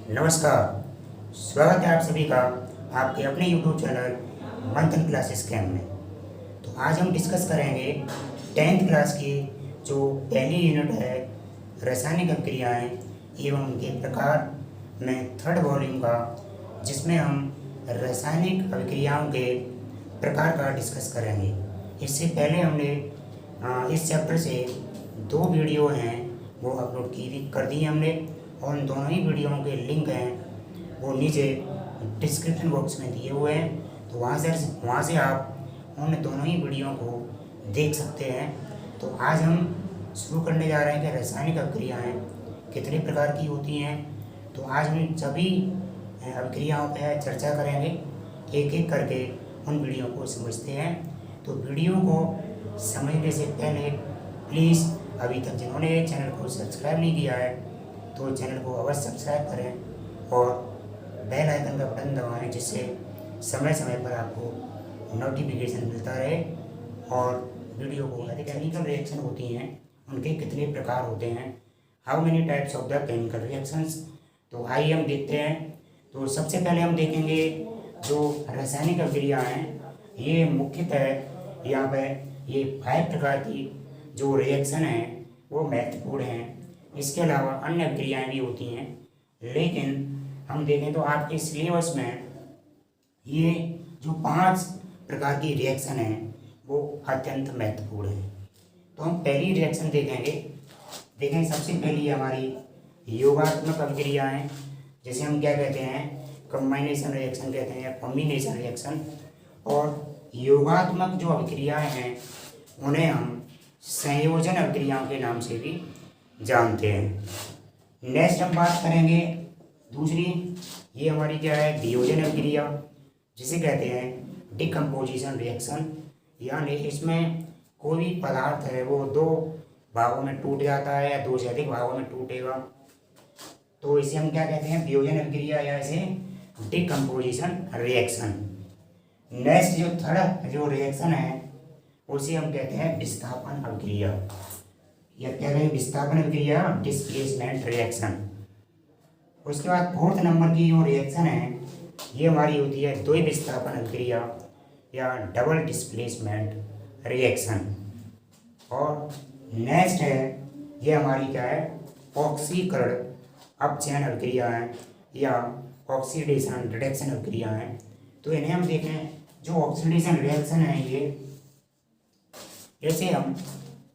नमस्कार। स्वागत है आप सभी का आपके अपने YouTube चैनल मंथन क्लासेस कैम्प में। तो आज हम डिस्कस करेंगे 10th क्लास की जो पहली यूनिट है रासायनिक अभिक्रियाएं एवं उनके प्रकार में थर्ड वॉल्यूम का, जिसमें हम रासायनिक अभिक्रियाओं के प्रकार का डिस्कस करेंगे। इससे पहले हमने इस चैप्टर से 2 वीडियो हैं वो अपलोड कर दी हमने, और उन दोनों ही वीडियोओं के लिंक हैं वो नीचे डिस्क्रिप्शन बॉक्स में दिए हुए हैं। तो वहाँ से आप उन दोनों ही वीडियो को देख सकते हैं। तो आज हम शुरू करने जा रहे हैं कि रासायनिक अभिक्रियाएँ कितने प्रकार की होती हैं। तो आज हम सभी अभिक्रियाओं पर चर्चा करेंगे, एक एक करके उन वीडियो को समझते हैं। तो वीडियो को समझने से पहले प्लीज़ अभी तक जिन्होंने चैनल को सब्सक्राइब नहीं किया है तो चैनल को अवश्य सब्सक्राइब करें और बेल आइकन का बटन दबाएं, जिससे समय समय पर आपको नोटिफिकेशन मिलता रहे। और वीडियो को केमिकल रिएक्शन होती हैं उनके कितने प्रकार होते हैं, how many types of the chemical reactions. तो आइए हम देखते हैं। तो सबसे पहले हम देखेंगे जो रासायनिक अभिक्रिया हैं, ये मुख्यतः यहाँ पे ये 5 प्रकार की जो रिएक्शन हैं वो महत्वपूर्ण हैं। इसके अलावा अन्य अभिक्रियाएँ भी होती हैं, लेकिन हम देखें तो आपके सिलेबस में ये जो 5 प्रकार की रिएक्शन हैं वो अत्यंत महत्वपूर्ण है। तो हम पहली रिएक्शन देखें सबसे पहली हमारी योगात्मक अभिक्रियाएँ, जिसे हम क्या कहते हैं, कंबाइनेशन रिएक्शन कहते हैं या कॉम्बिनेशन रिएक्शन। और योगात्मक जो अभिक्रियाएँ हैं उन्हें हम संयोजन अभिक्रियाओं के नाम से भी जानते हैं। नेक्स्ट हम बात करेंगे दूसरी, ये हमारी क्या है, वियोजन अभिक्रिया, जिसे कहते हैं डिकम्पोजिशन रिएक्शन। यानी इसमें कोई भी पदार्थ है वो 2 भागों में टूट जाता है या 2 से अधिक भागों में टूटेगा, तो इसे हम क्या कहते हैं, वियोजन अभिक्रिया या इसे डिकम्पोजिशन रिएक्शन। नेक्स्ट जो थर्ड जो रिएक्शन है उसे हम कहते हैं विस्थापन अभिक्रिया, या क्या कहें, विस्थापन अभिक्रिया, डिस्प्लेसमेंट रिएक्शन। उसके बाद 4th नंबर की जो रिएक्शन है ये हमारी होती है द्वि विस्थापन अभिक्रिया या डबल डिस्प्लेसमेंट रिएक्शन। और नेक्स्ट है ये हमारी क्या है, ऑक्सीकरण अपचयन अभिक्रिया है या ऑक्सीडेशन रिडक्शन अभिक्रिया है। तो इन्हें हम देखें, जो ऑक्सीडेशन रिएक्शन है ये जैसे हम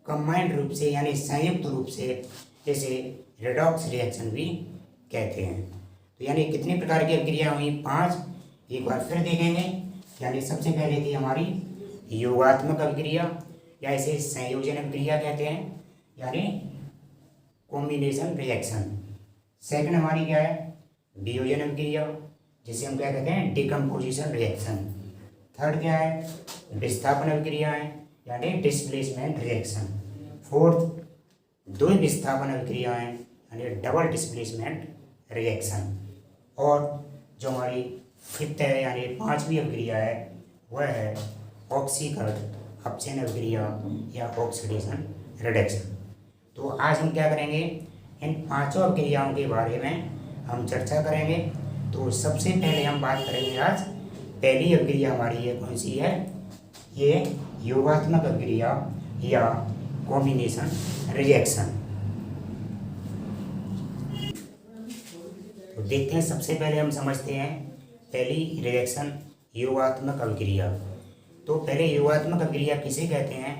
कंबाइंड रूप से यानी संयुक्त रूप से इसे रेडॉक्स रिएक्शन भी कहते हैं। तो यानी कितनी प्रकार की अभिक्रिया हुई, 5। एक बार फिर देखेंगे। यानी सबसे पहले थी हमारी योगात्मक अभिक्रिया या इसे संयोजन अभिक्रिया कहते हैं, यानी कॉम्बिनेशन रिएक्शन। सेकंड हमारी क्या है, वियोजन अभिक्रिया, जिसे हम क्या कहते हैं, डिकम्पोजिशन रिएक्शन। थर्ड क्या है, विस्थापन अभिक्रिया है यानी डिस्प्लेसमेंट रिएक्शन। 4th द्वि विस्थापन अभिक्रियाएँ यानी डबल डिस्प्लेसमेंट रिएक्शन। और जो हमारी 5th है यानी 5वीं अभिक्रिया है वह है ऑक्सीकरण अपचयन अभिक्रिया या ऑक्सीडेशन रिडक्शन। तो आज हम क्या करेंगे, इन 5 अभिक्रियाओं के बारे में हम चर्चा करेंगे। तो सबसे पहले हम बात करेंगे आज पहली अभिक्रिया हमारी ये कौन सी है, ये योगात्मक अभिक्रिया या कॉम्बिनेशन रिएक्शन। तो देखते हैं, सबसे पहले हम समझते हैं पहली रिएक्शन योगात्मक अभिक्रिया। तो पहले योगात्मक अभिक्रिया किसे कहते हैं,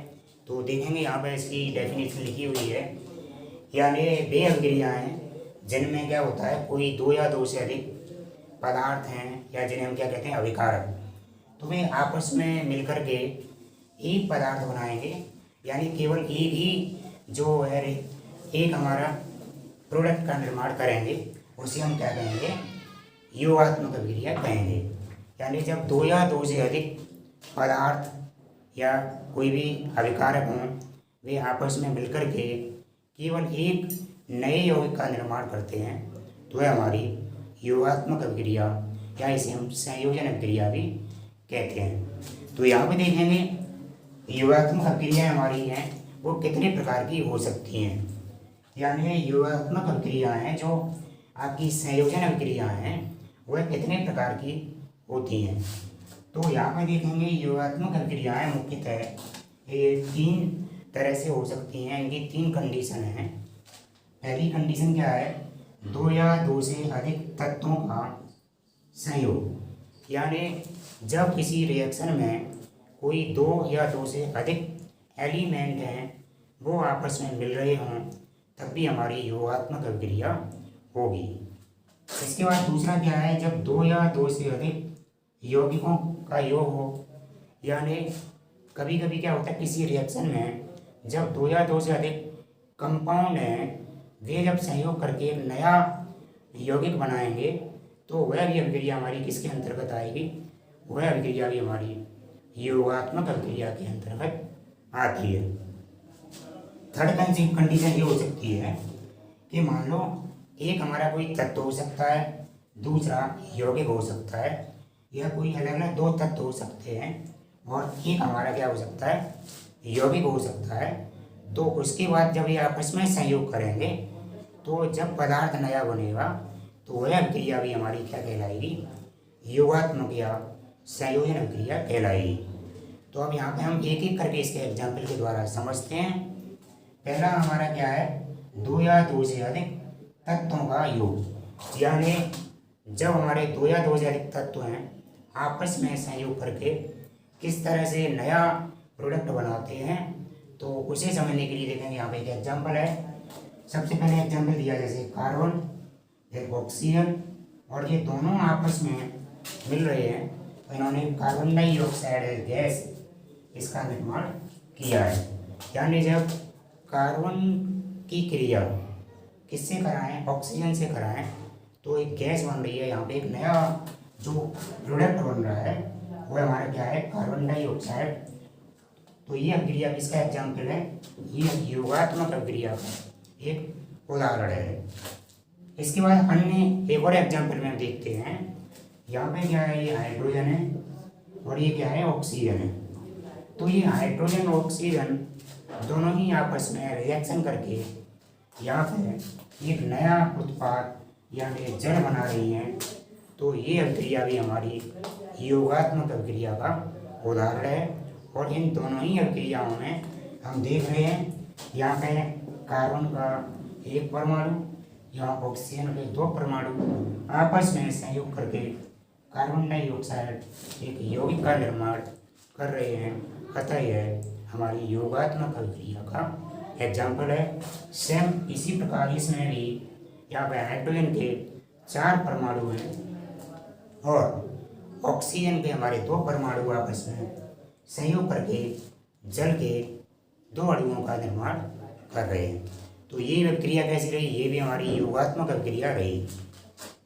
तो देखेंगे यहाँ पर इसकी डेफिनेशन लिखी हुई है। यानी वे अभिक्रियाएँ हैं जिनमें क्या होता है, कोई 2 या 2 से अधिक पदार्थ हैं या जिन्हें हम क्या कहते हैं, अभिकारक, तो वे आपस में मिलकर के एक पदार्थ बनाएंगे। यानी केवल एक ही जो है एक हमारा प्रोडक्ट का निर्माण करेंगे, उसे हम क्या कहेंगे, योगात्मक अभिक्रिया कहेंगे। यानी जब 2 या 2 से अधिक पदार्थ या कोई भी अभिकारक हों, वे आपस में मिलकर के केवल एक नए यौगिक का निर्माण करते हैं, तो वह हमारी योगात्मक अभिक्रिया या इसे हम संयोजन अभिक्रिया भी कहते हैं। तो यहाँ पे देखेंगे योगात्मक अभिक्रियाएँ हमारी हैं वो कितने प्रकार की हो सकती हैं। यानी योगात्मक अभिक्रियाएँ जो आपकी संयोजन अभिक्रियाएं हैं वह कितने प्रकार की होती हैं। तो यहाँ पर देखेंगे योगात्मक अभिक्रियाएं मुख्यतः ये 3 तरह से हो सकती हैं। इनकी 3 कंडीशन हैं। पहली कंडीशन क्या है, 2 या 2 से अधिक तत्वों का संयोग, यानी जब किसी रिएक्शन में कोई 2 या 2 से अधिक एलिमेंट हैं वो आपस में मिल रहे हों तब भी हमारी योगात्मक अभिक्रिया होगी। इसके बाद दूसरा क्या है, जब 2 या 2 से अधिक यौगिकों का योग हो, यानी कभी कभी क्या होता है किसी रिएक्शन में जब 2 या 2 से अधिक कंपाउंड हैं वे जब संयोग करके एक नया यौगिक बनाएंगे तो वह भी अभिक्रिया हमारी किसके अंतर्गत आएगी, वह अभिक्रिया भी हमारी योगात्मक अभिक्रिया के अंतर्गत आती है। थर्ड कंडीशन ये हो सकती है कि मान लो एक हमारा कोई तत्व हो सकता है, दूसरा यौगिक हो सकता है, या कोई अलग अलग 2 तत्व हो सकते हैं और एक हमारा क्या हो सकता है, यौगिक हो सकता है। तो उसके बाद जब ये आपस में संयोग करेंगे तो जब पदार्थ नया बनेगा तो वह अभिक्रिया भी हमारी क्या कहलाएगी, योगात्मक या संयोजन अभिक्रिया कहलाएगी। तो अब यहाँ पे हम एक एक करके इसके एग्जाम्पल के द्वारा समझते हैं। पहला हमारा क्या है, 2 या 2 से अधिक तत्वों का योग, यानी जब हमारे 2 या 2 से अधिक तत्व हैं आपस में संयोग करके किस तरह से नया प्रोडक्ट बनाते हैं, तो उसे समझने के लिए देखेंगे यहाँ पे एक एग्जाम्पल है। सबसे पहले एग्जाम्पल दिया जैसे कार्बन, फिर ऑक्सीजन, और ये दोनों आपस में मिल रहे हैं तो इन्होंने कार्बन डाइऑक्साइड गैस इसका निर्माण किया है। यानी जब कार्बन की क्रिया किससे कराएं, ऑक्सीजन से कराएं तो एक गैस बन रही है, यहाँ पे एक नया जो प्रोडक्ट बन रहा है वो हमारा क्या है, कार्बन डाइऑक्साइड। तो ये अभिक्रिया किसका एग्जाम्पल है, ये योगात्मक अभिक्रिया का एक उदाहरण है। इसके बाद अन्य एक और एग्जाम्पल में देखते हैं। यहाँ पे क्या है, ये हाइड्रोजन है और ये क्या है, ऑक्सीजन है। तो ये हाइड्रोजन और ऑक्सीजन दोनों ही आपस में रिएक्शन करके यहाँ पे एक नया उत्पाद यानी जल बना रही हैं। तो ये अभिक्रिया भी हमारी योगात्मक अभिक्रिया का उदाहरण है। और इन दोनों ही अभिक्रियाओं में हम देख रहे हैं यहाँ पे कार्बन का 1 परमाणु, यहाँ ऑक्सीजन के 2 परमाणु आपस में संयोग करके कार्बन डाइऑक्साइड एक यौगिक का निर्माण कर रहे हैं। अतः यह हमारी योगात्मक अभिक्रिया का एग्जाम्पल है। सेम इसी प्रकार इसमें भी यहाँ पे हाइड्रोजन के 4 परमाणु हैं और ऑक्सीजन के हमारे 2 परमाणु आपस में संयोग करके जल के 2 अणुओं का निर्माण कर रहे हैं। तो ये अभिक्रिया कैसी रही, ये भी हमारी योगात्मक अभिक्रिया रही।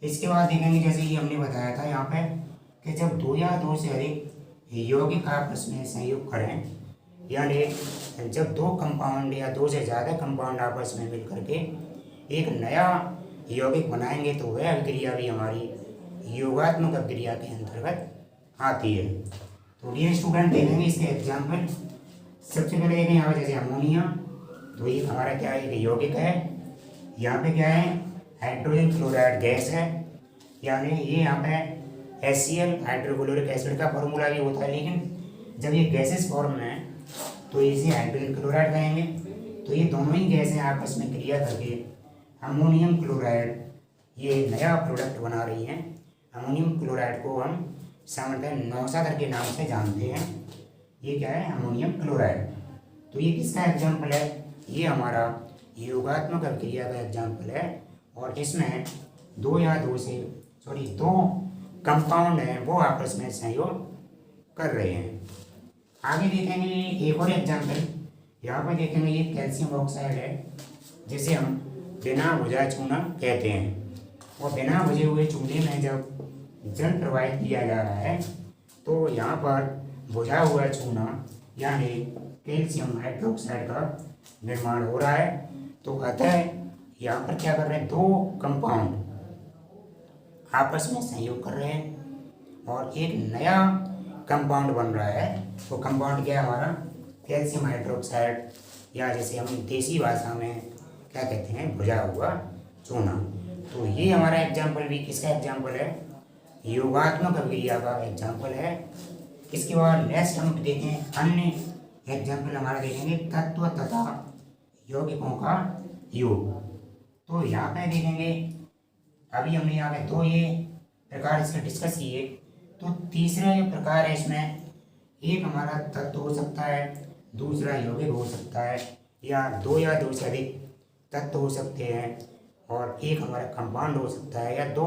इसके बाद देखेंगे जैसे ये हमने बताया था यहाँ पे कि जब 2 या 2 से अधिक यौगिक आपस में संयोग करें, यानी जब 2 कंपाउंड या 2 से ज़्यादा कंपाउंड आपस में मिल करके एक नया यौगिक बनाएंगे तो वह अभिक्रिया भी हमारी योगात्मक अभिक्रिया के अंतर्गत आती है। तो डियर स्टूडेंट देखेंगे इसके एग्जाम्पल। सबसे पहले देखें यहाँ पर जैसे अमोनिया, तो ये हमारा क्या है, एक यौगिक है। यहाँ पे क्या है, हाइड्रोजन क्लोराइड गैस है, यानी ये यहाँ पे HCl हाइड्रोक्लोरिक एसिड का फॉर्मूला भी होता है, लेकिन जब ये गैसेस फॉर्म में है तो इसे हाइड्रोजन क्लोराइड कहेंगे। तो ये दोनों ही गैसें आपस में क्रिया करके अमोनियम क्लोराइड ये नया प्रोडक्ट बना रही हैं। अमोनियम क्लोराइड को हम सामान्यतः नौसादर के नाम से जानते हैं। ये क्या है, अमोनियम क्लोराइड। तो ये किसका एग्जाम्पल है, ये हमारा योगात्मक अभिक्रिया का एग्जाम्पल है। और इसमें 2 या 2 कंपाउंड हैं वो आपस में सहयोग कर रहे हैं। आगे देखेंगे एक और एग्जाम्पल। यहाँ पर देखेंगे ये कैल्शियम ऑक्साइड है जिसे हम बिना बुझा चूना कहते हैं। और बिना बुझे हुए चूने में जब जल प्रवाहित किया जा रहा है तो यहाँ पर बुझा हुआ चूना यानी कैल्शियम हाइड्रोक्साइड का निर्माण हो रहा है। तो अतः यहाँ पर क्या कर रहे हैं, 2 कंपाउंड आपस में संयोग कर रहे हैं और एक नया कंपाउंड बन रहा है। वो कंपाउंड क्या है हमारा, कैल्शियम हाइड्रोक्साइड, या जैसे हम देसी भाषा में क्या कहते हैं, भुजा हुआ चूना। तो ये हमारा एग्जाम्पल भी किसका एग्जाम्पल है, योगात्मक अभिक्रिया का एग्जाम्पल है। इसके बाद नेक्स्ट हम देखें अन्य एग्जाम्पल हमारा देखेंगे तत्व तथा यौगिकों का योग। तो यहाँ पे देखेंगे अभी हमने यहाँ पे दो ये प्रकार इसके डिस्कस किए, तो तीसरा जो प्रकार है इसमें एक हमारा तत्व हो सकता है, दूसरा यौगिक हो सकता है, या दो से अधिक तत्व हो सकते हैं, और एक हमारा कंपाउंड हो सकता है, या दो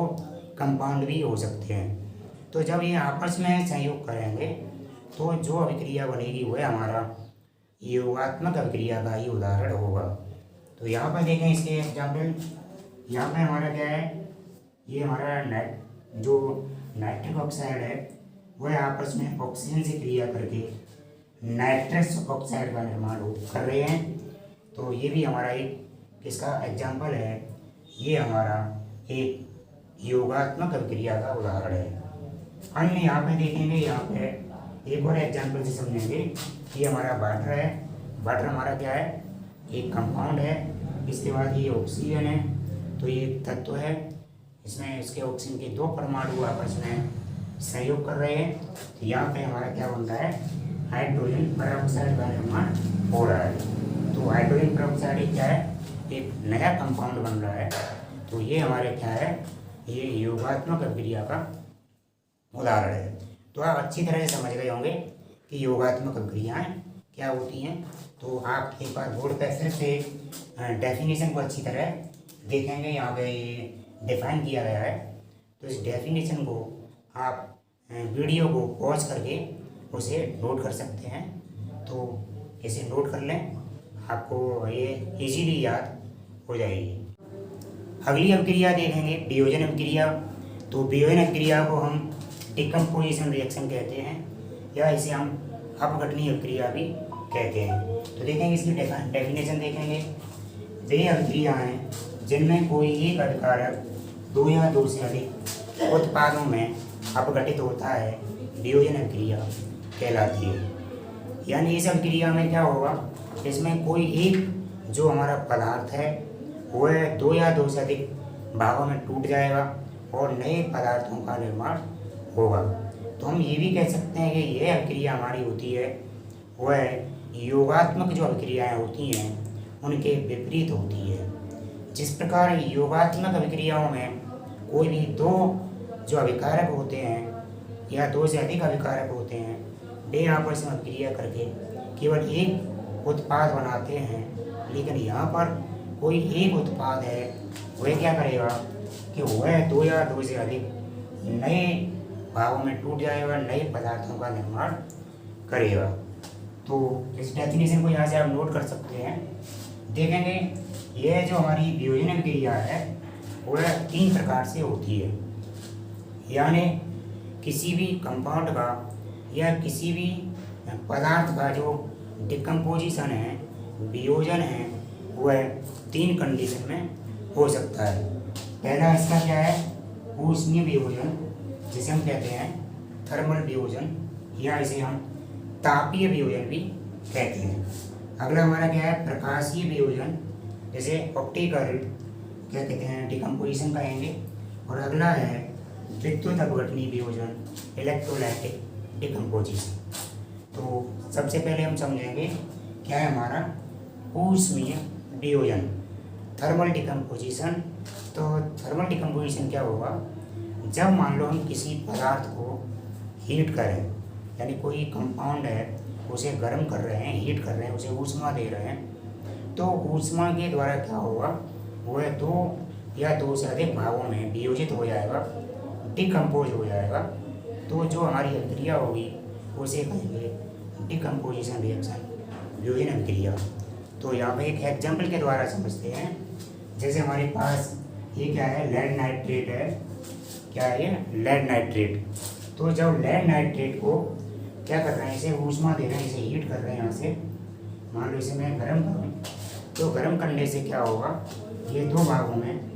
कंपाउंड भी हो सकते हैं। तो जब ये आपस में संयोग करेंगे तो जो अभिक्रिया बनेगी वह हमारा योगात्मक अभिक्रिया का ही उदाहरण होगा। तो यहाँ पर देखें इसके एग्जाम्पल, यहाँ पे हमारा क्या है, ये हमारा जो नाइट्रिक ऑक्साइड है वह आपस में ऑक्सीजन से क्रिया करके नाइट्रस ऑक्साइड का निर्माण कर रहे हैं। तो ये भी हमारा एक किसका एग्जाम्पल है, ये हमारा एक योगात्मक अभिक्रिया का उदाहरण है। अन्य यहाँ पे देखेंगे, यहाँ पे एक और एग्जाम्पल से समझेंगे। ये हमारा वाटर है, वाटर हमारा क्या है, एक कंपाउंड है। इसके बाद ये ऑक्सीजन है, तो ये एक तत्व है, इसमें इसके ऑक्सीजन के दो परमाणु आपस में सहयोग कर रहे हैं। तो यहाँ पे हमारा क्या बन रहा है, हाइड्रोजन पेरोक्साइड का निर्माण हो रहा है। तो हाइड्रोजन पेरोक्साइड क्या है, एक नया कंपाउंड बन रहा है। तो ये हमारे क्या है, ये योगात्मक अभिक्रिया का उदाहरण है। तो आप अच्छी तरह से समझ गए होंगे कि योगात्मक अभिक्रियाएं क्या होती हैं। तो आप एक बार बोर्ड पर फिर से डेफिनेशन को अच्छी तरह देखेंगे। यहाँ पे ये डिफाइन किया गया है, तो इस डेफिनेशन को आप वीडियो को पॉज करके उसे नोट कर सकते हैं। तो इसे नोट कर लें, आपको ये इजीली याद हो जाएगी। अगली अभिक्रिया देखेंगे वियोजन अभिक्रिया। तो वियोजन अभिक्रिया को हम डिकम्पोजिशन रिएक्शन कहते हैं, या इसे हम अपघटनीय अभिक्रिया भी कहते हैं। तो देखेंगे इसकी डेफिनेशन देखेंगे। वे अभिक्रियाएँ जिनमें कोई एक अभिकारक दो या दो से अधिक उत्पादों में अपघटित होता है वियोजन अभिक्रिया कहलाती है। यानी इस अभिक्रिया में क्या होगा, इसमें कोई एक जो हमारा पदार्थ है वह दो या दो से अधिक भागों में टूट जाएगा और नए पदार्थों का निर्माण होगा। तो हम ये भी कह सकते हैं कि यह अभिक्रिया हमारी होती है वह योगात्मक जो अभिक्रियाएँ होती हैं उनके विपरीत होती है। जिस प्रकार योगात्मक अभिक्रियाओं में कोई भी दो जो अभिकारक होते हैं या दो से अधिक अभिकारक होते हैं, वे आपस में अभिक्रिया करके केवल एक उत्पाद बनाते हैं। लेकिन यहाँ पर कोई एक उत्पाद है, वह क्या करेगा कि वह दो या दो से अधिक नए भागों में टूट जाएगा, नए पदार्थों का निर्माण करेगा। तो इस डेफिनेशन को यहाँ से आप नोट कर सकते हैं। देखेंगे यह जो हमारी वियोजन अभिक्रिया है वह तीन प्रकार से होती है। यानी किसी भी कंपाउंड का या किसी भी पदार्थ का जो डिकम्पोजिशन है, वियोजन है, वह तीन कंडीशन में हो सकता है। पहला इसका क्या है, ऊष्मीय वियोजन, जिसे हम कहते हैं थर्मल वियोजन, या इसे हम तापीय वियोजन भी कहते हैं। अगला हमारा क्या है, प्रकाशीय वियोजन, जैसे ऑप्टिकल क्या कहते हैं डिकम्पोजिशन कहेंगे। और अगला है विद्युत अपघटनीय वियोजन, इलेक्ट्रोलाइटिक डिकम्पोजिशन। तो सबसे पहले हम समझेंगे क्या है हमारा ऊष्मीय वियोजन, थर्मल डिकम्पोजिशन। तो थर्मल डिकम्पोजिशन क्या होगा, जब मान लो हम किसी पदार्थ को हीट करें, यानी कोई कंपाउंड है उसे गर्म कर रहे हैं, हीट कर रहे हैं, उसे ऊष्मा दे रहे हैं, तो ऊष्मा के द्वारा क्या होगा, वह दो या दो से अधिक भागों में वियोजित हो जाएगा, डिकम्पोज हो जाएगा। तो जो हमारी अभिक्रिया होगी उसे कहेंगे डिकम्पोजिशन रिएक्शन, वियोजन अभिक्रिया। तो यहाँ पे एक एग्जाम्पल के द्वारा समझते हैं। जैसे हमारे पास ये क्या है, लेड नाइट्रेट है। क्या है ये, लेड नाइट्रेट। तो जब लेड नाइट्रेट को क्या कर रहे हैं, इसे ऊष्मा दे रहे हैं, इसे हीट कर रहे हैं। यहाँ से मान लो इसे मैं गर्म करूँ, तो गर्म करने से क्या होगा, ये दो भागों में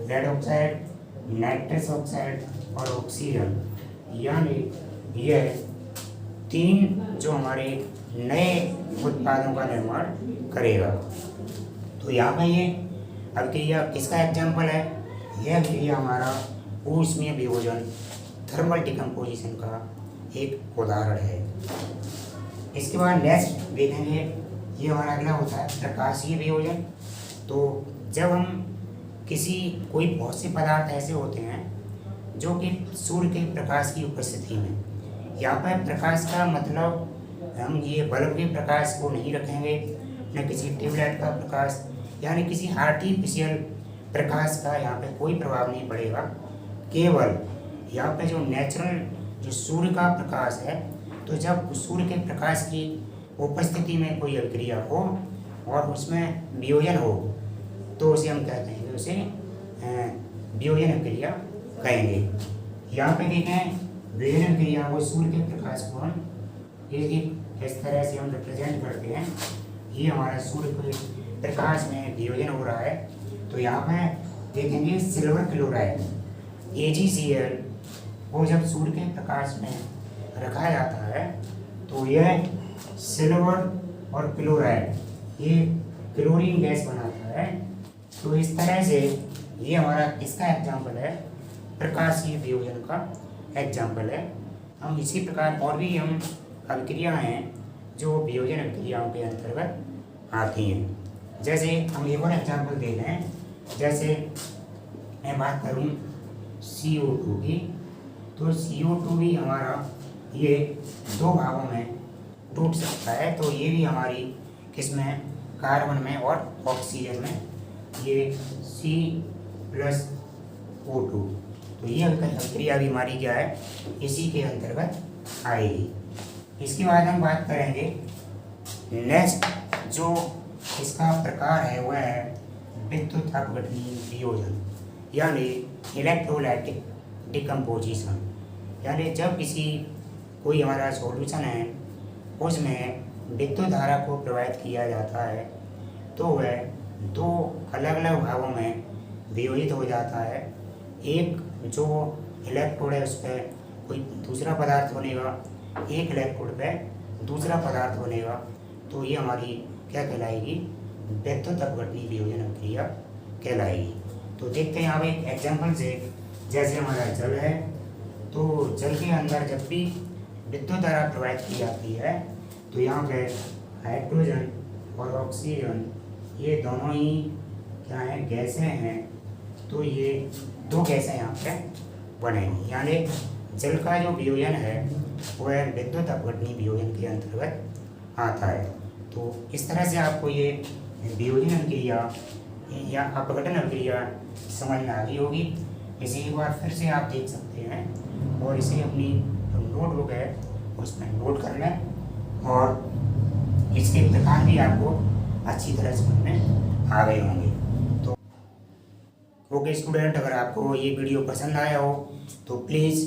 लेड ऑक्साइड, नाइट्रस ऑक्साइड और ऑक्सीजन, यानी यह तीन जो हमारे नए उत्पादों का निर्माण करेगा। तो यहाँ पर ये अभिक्रिया किसका एग्जाम्पल है? यह अभिक्रिया हमारा ऊष्मीय विभोजन थर्मल डिकम्पोजिशन का एक उदाहरण है। इसके बाद नेक्स्ट देखेंगे, ये हमारा अगला होता है प्रकाशीय विभोजन। तो जब हम कोई बहुत से पदार्थ ऐसे होते हैं जो कि सूर्य के प्रकाश की उपस्थिति में, यहाँ पर प्रकाश का मतलब हम ये बल्ब के प्रकाश को नहीं रखेंगे, न किसी ट्यूबलाइट का प्रकाश, यानी किसी आर्टिफिशियल प्रकाश का यहाँ पे कोई प्रभाव नहीं पड़ेगा। केवल यहाँ पे जो नेचुरल जो सूर्य का प्रकाश है, तो जब सूर्य के प्रकाश की उपस्थिति में कोई अभिक्रिया हो और उसमें वियोजन हो तो उसे हम क्या कहेंगे? उसे वियोजन अभिक्रिया कहेंगे। यहाँ पे देखें वियोजन अभिक्रिया को सूर्य के प्रकाश को हम इस तरह से हम रिप्रेजेंट करते हैं। ये हमारा सूर्य के प्रकाश में वियोजन हो रहा है। तो यहाँ पे देखेंगे सिल्वर क्लोराइड AgCl को जब सूर्य के प्रकाश में रखा जाता है तो यह सिल्वर और क्लोराइड ये क्लोरीन गैस बनाता है। तो इस तरह से ये हमारा किसका एग्जाम्पल है? प्रकाशीय वियोजन का एग्जाम्पल है। हम इसी प्रकार और भी हम अभिक्रिया हैं जो वियोजन अभिक्रियाओं के अंतर्गत आती हैं। जैसे हम एक और एग्जाम्पल दे रहे हैं, जैसे मैं बात करूं CO2 की, तो CO2 भी हमारा ये दो भागों में टूट सकता है। तो ये भी हमारी किसमें? कार्बन में और ऑक्सीजन में, ये C+O2। तो ये अभिक्रिया भी हमारी क्या है? इसी के अंतर्गत आएगी। इसके बाद हम बात करेंगे नेक्स्ट जो इसका प्रकार है वह है विद्युत अपघटनीय वियोजन, यानी इलेक्ट्रोलाइटिक डिकम्पोजिशन। यानी जब कोई हमारा सॉल्यूशन है उसमें विद्युत धारा को प्रवाहित किया जाता है तो वह दो अलग अलग भागों में वियोजित हो जाता है। एक जो इलेक्ट्रोड है उस पर कोई दूसरा पदार्थ बनेगा, एक इलेक्ट्रोड पे दूसरा पदार्थ बनेगा। तो ये हमारी क्या कहलाएगी? विद्युत अपघटनीय वियोजन अभिक्रिया कहलाएगी। तो देखते हैं यहाँ पे एक एग्जाम्पल से, जैसे हमारा जल है, तो जल के अंदर जब भी विद्युत धारा प्रवाहित की जाती है तो यहाँ पे हाइड्रोजन और ऑक्सीजन ये दोनों ही क्या हैं? गैसें हैं। तो ये दो गैसें यहाँ पे बनेंगी, यानी जल का जो वियोजन है वह विद्युत अपघटनीय वियोजन के अंतर्गत आता है। तो इस तरह से आपको ये वियोजन अभिक्रिया या अपघटन अभिक्रिया समझ में आ गई होगी। इसे एक बार फिर से आप देख सकते हैं और इसे अपनी नोटबुक है उसमें नोट कर लें और इसके प्रकार भी आपको अच्छी तरह समझ में आ गए होंगे। तो ओके स्टूडेंट, अगर आपको ये वीडियो पसंद आया हो तो प्लीज़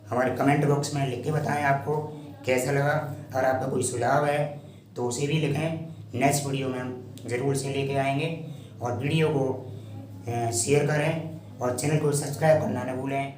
हमारे कमेंट बॉक्स में लिख के बताएं आपको कैसा लगा। अगर आपका कोई सुझाव है तो उसे भी लिखें। नेक्स्ट वीडियो में हम ज़रूर से लेके आएंगे। और वीडियो को शेयर करें और चैनल को सब्सक्राइब करना न भूलें।